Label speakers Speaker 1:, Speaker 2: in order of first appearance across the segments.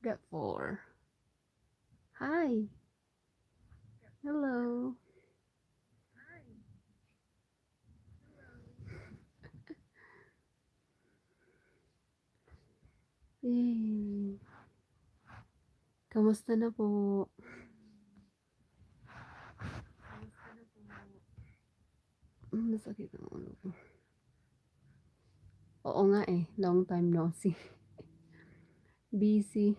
Speaker 1: Got 4. Hi. Hello. Yay. Kamusta na po? Masakit ang ulo ko. Oo nga eh. Long time no see. Busy.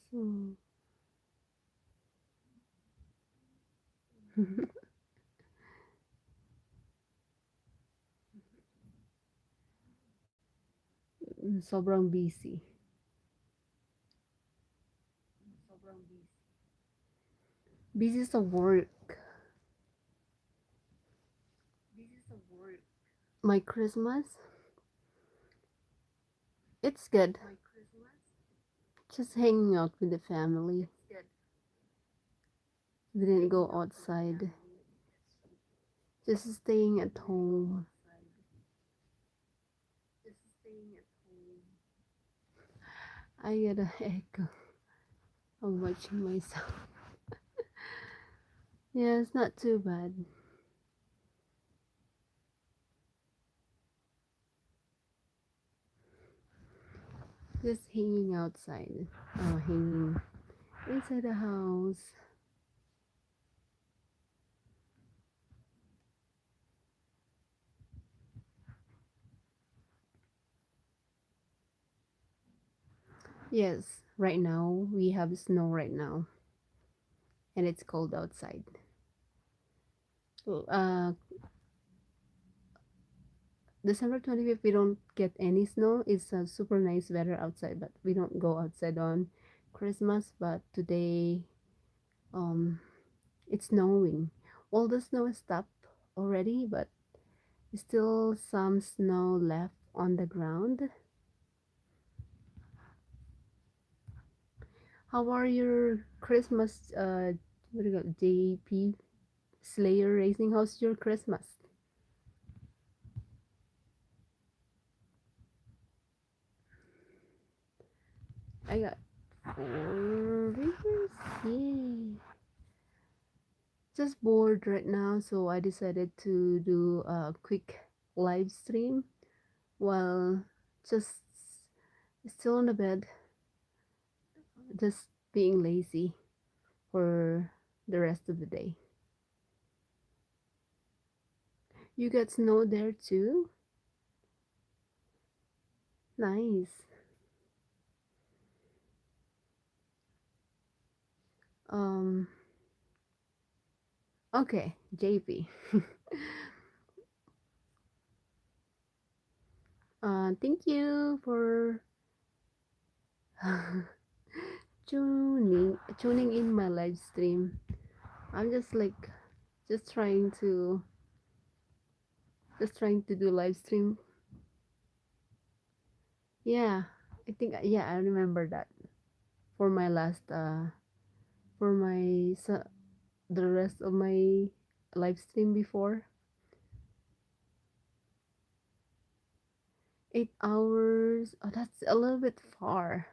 Speaker 1: So, sobrang busy. Busy sa work. My Christmas, it's good. Just hanging out with the family. Didn't go outside. Just staying at home. I get a echo. I'm watching myself. Yeah, it's not too bad. Just hanging outside. Hanging inside the house. Yes, right now we have snow right now, and it's cold outside. Uh, December 25th, we don't get any snow. It's super nice weather outside, but we don't go outside on Christmas. But today, um, it's snowing. All the snow is stopped already, but still some snow left on the ground. How are your Christmas, what do you call it, JP Slayer Racing? How's your Christmas? I got 4 viewers. Yay. Just bored right now, so I decided to do a quick live stream while just still on the bed, just being lazy for the rest of the day. You got snow there too? Nice. Um, okay, JP. Thank you for tuning in my live stream. I'm just trying to do live stream. Yeah, I think yeah, I remember that for my last for my the rest of my live stream before. 8 hours. Oh, that's a little bit far.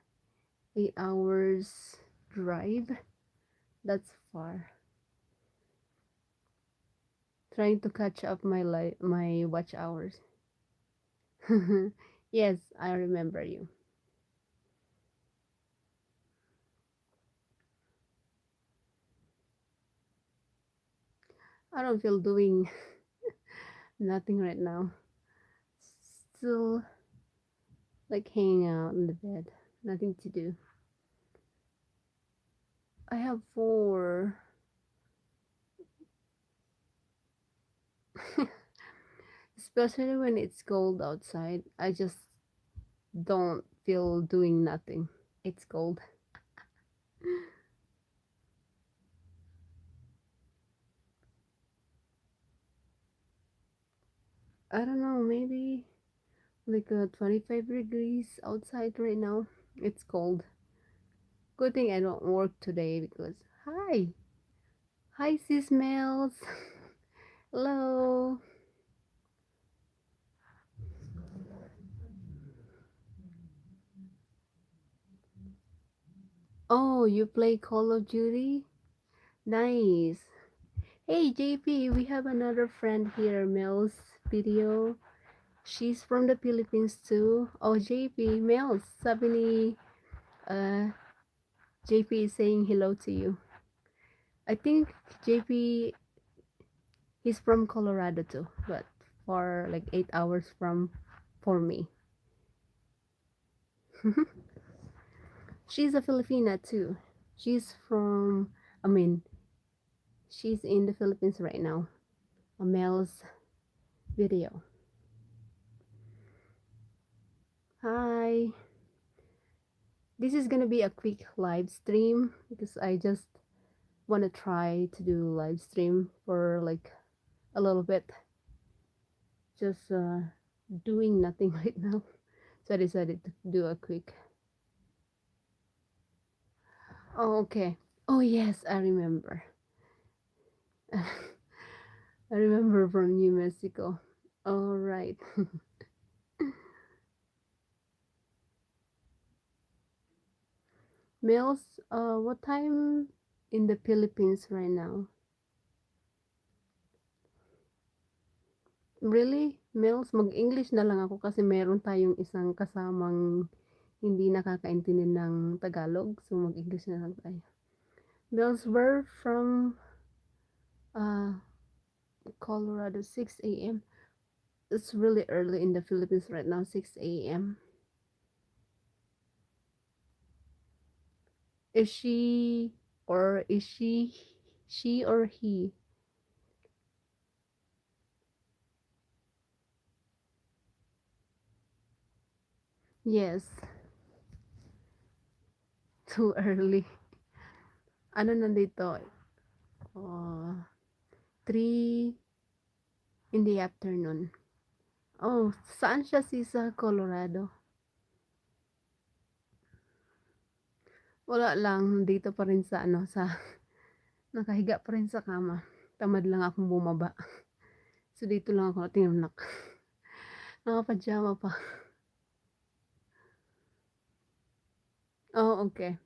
Speaker 1: 8 hours drive. That's far. Trying to catch up my watch hours. Yes, I remember you. I don't feel doing nothing right now. Still like hanging out in the bed. Nothing to do. I have 4. Especially when it's cold outside. I just don't feel doing nothing. It's cold. I don't know, maybe like 25 degrees outside right now. It's cold. Good thing I don't work today because hi. Hi sis Mels. Hello. Oh, you play Call of Duty? Nice. Hey, JP, we have another friend here, Mel's video. She's from the Philippines too. Oh, JP, Mel, sabi ni JP is saying hello to you. I think JP, he's from Colorado too, but for like 8 hours from for me. She's a Filipina too. She's from, I mean, she's in the Philippines right now. A Mel's video. Hi. This is gonna be a quick live stream because I just want to try to do live stream for like a little bit. Just doing nothing right now. So I decided to do a quick. Oh, okay. Oh, yes, I remember. I remember from New Mexico. All right. Mills, what time in the Philippines right now? Really? Mills, mag-English na lang ako kasi meron tayong isang kasamang hindi nakakaintindi ng Tagalog. So, mag-English na lang tayo. Mills, we're from uh, Colorado, 6 a.m. It's really early in the Philippines right now, 6 a.m. Is she or is she or he? Yes, too early. Ano nandito? 3 in the afternoon. Oh, saan siya sa Colorado? Wala lang, dito pa rin sa ano, sa nakahiga pa rin sa kama. Tamad lang akong bumaba. So dito lang ako tinulak. Nakapajama pa. Oh, okay.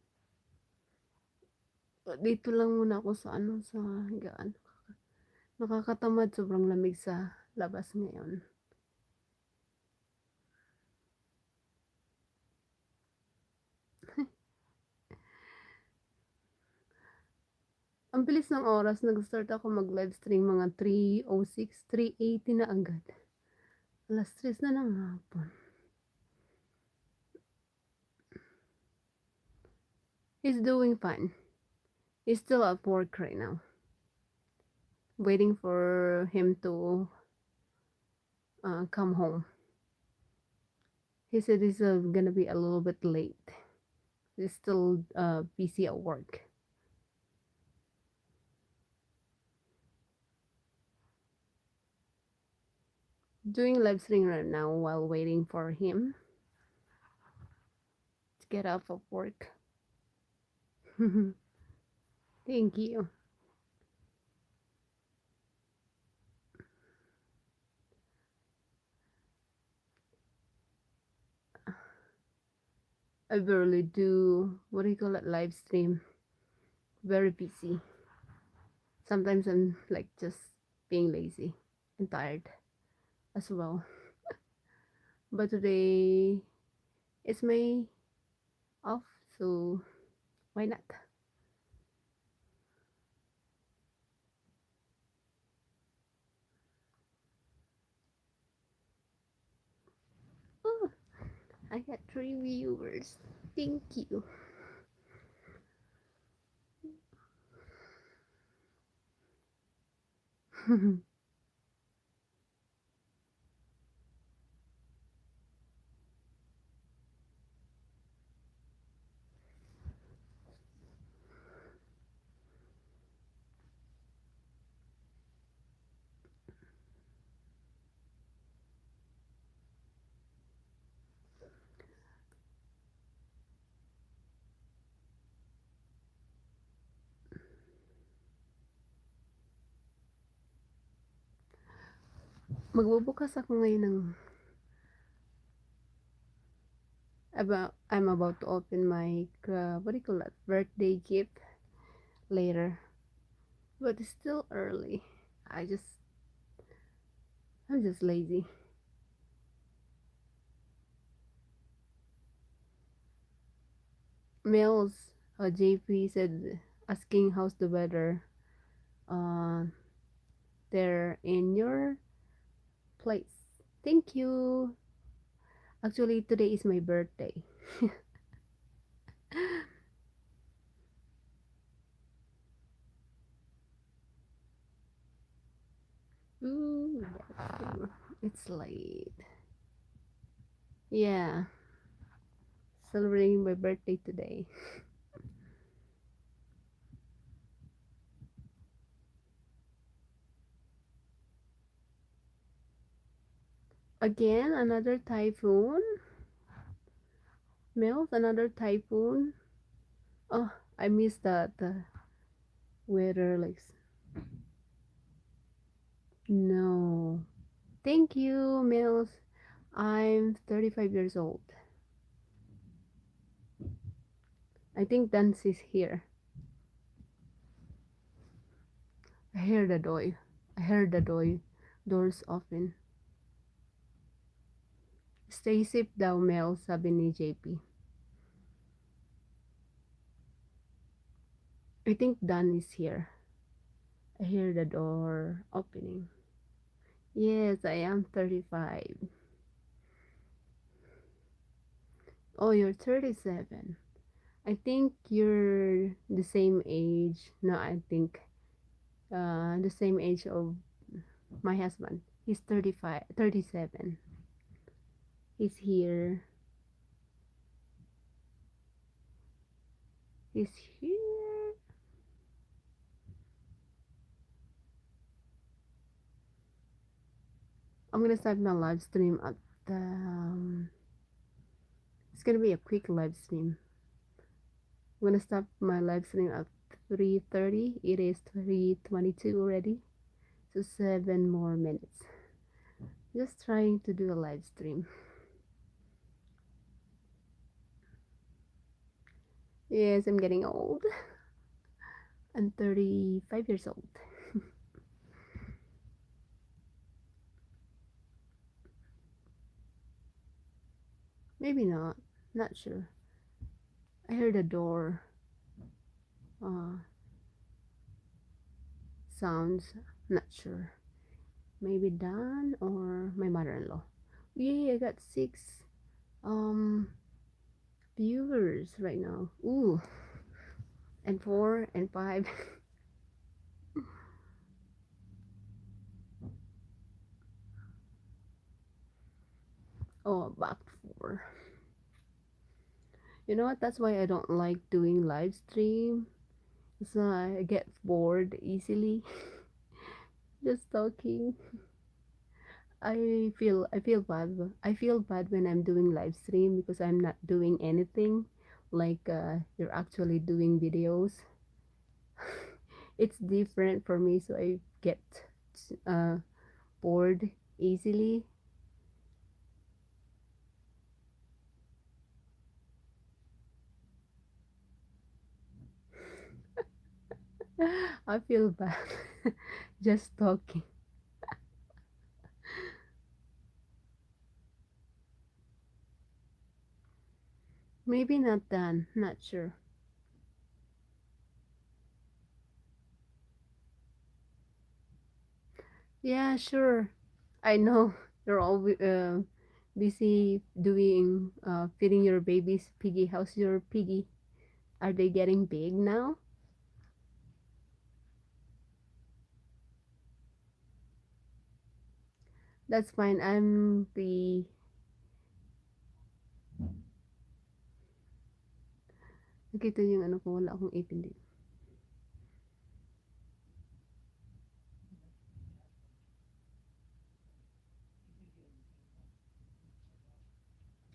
Speaker 1: Dito lang muna ako sa ano, sa higaan. Nakakatamad, sobrang lamig sa labas ngayon. Ang bilis ng oras, nag-start ako mag-livestream mga 3:06, 3:80 na agad. Alas 3 na ng hapon. He's doing fine. He's still at work right now. Waiting for him to come home. He said he's gonna be a little bit late. He's still busy at work. Doing live stream right now while waiting for him to get off of work. Thank you. I barely do, what do you call it, live stream. Very busy. Sometimes I'm like just being lazy and tired as well. But today it's my off, so why not? Oh, I got 3 viewers. Thank you. Magbubukas ako ngayon ng I'm about to open my what do you call that, birthday gift later, but it's still early. I'm just lazy. Mills, JP said, asking how's the weather uh there in your place. Thank you. Actually, today is my birthday. Ooh, it's late. Yeah, celebrating my birthday today. Again, another typhoon. Mills, another typhoon. Oh, I missed that weather. Like, no. Thank you, Mills. I'm 35 years old. I think Dance is here. I hear the door. I heard the doors open. Stay safe daw, Mel, sabi ni JP. I think Dan is here. I hear the door opening. Yes, I am 35. Oh, you're 37. I think you're the same age. No, I think the same age of my husband. He's 35, 37. He's here. He's here. I'm gonna start my live stream at it's gonna be a quick live stream. I'm gonna stop my live stream at 3:30. It is 3:22 already, so 7 more minutes. Just trying to do a live stream. Yes, I'm getting old. I'm 35 years old. Maybe not. Not sure. I heard a door sounds. Not sure. Maybe Dan or my mother-in-law. Yay, I got 6 um viewers right now. Ooh, and 4 and 5. Oh, back 4. You know what? That's why I don't like doing live stream. So I get bored easily just talking. I feel bad. I feel bad when I'm doing live stream because I'm not doing anything. Like you're actually doing videos. It's different for me, so I get uh, bored easily. I feel bad just talking. Maybe not done. Not sure. Yeah, sure. I know you're all busy doing feeding your babies piggy. How's your piggy? Are they getting big now? That's fine. I'm the nakita niyo yung ano ko, wala akong ipin din.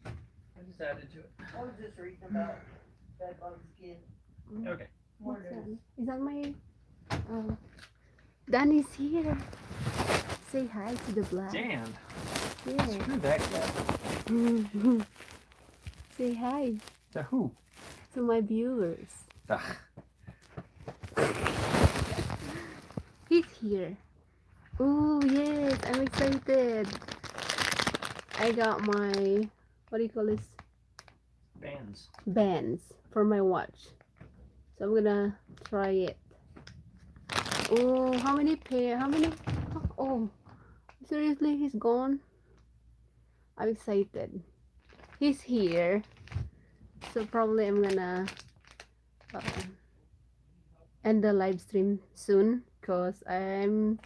Speaker 2: I just added to it.
Speaker 3: I was just reading about bed bug skin.
Speaker 2: Okay.
Speaker 1: What's that? Is that my Dan is here. Say hi to the vlog.
Speaker 2: Dan,
Speaker 1: Yeah.
Speaker 2: screw that guy.
Speaker 1: Say hi
Speaker 2: To who?
Speaker 1: to my viewers.
Speaker 2: Ugh.
Speaker 1: He's here. Oh yes, I'm excited. I got my, what do you call this?
Speaker 2: Bands.
Speaker 1: Bands for my watch. So I'm gonna try it. Oh, how many pair? How many? Oh, seriously, he's gone. I'm excited. He's here. So probably I'm gonna uh, end the live stream soon because I'm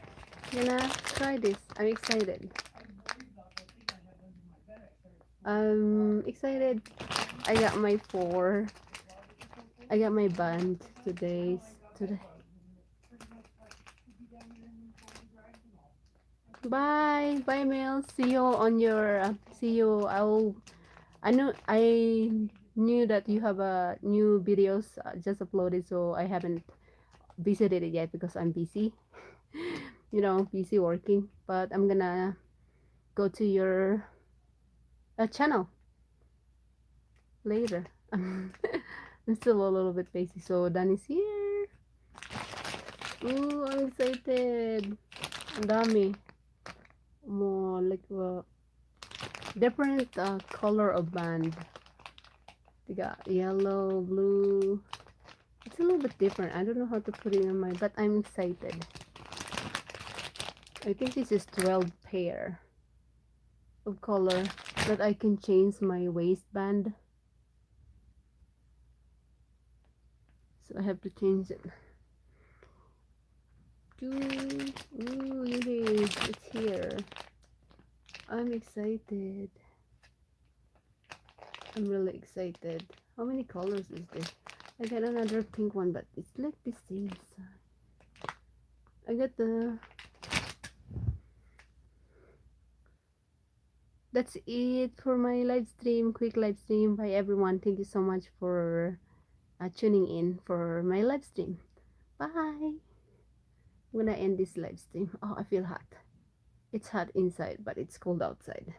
Speaker 1: gonna try this. I'm excited. I'm excited. I got my band today. Bye Mel. See you on your see you. I knew that you have a new videos just uploaded, so I haven't visited it yet because I'm busy. Busy working. But I'm gonna go to your channel later. I'm still a little bit busy. So Dan is here. Ooh, I'm excited. Ang dami. More like different color of band. They got yellow, blue. It's a little bit different. I don't know how to put it in my, but I'm excited. I think this is 12 pair of color that I can change my waistband. So I have to change it. Ooh, yay, it's here. I'm excited. I'm really excited. How many colors is this? I got another pink one, but it's like the same size. I got the... That's it for my live stream. Quick live stream. Bye everyone. Thank you so much for tuning in for my live stream. Bye. I'm gonna end this live stream. Oh, I feel hot. It's hot inside, but it's cold outside.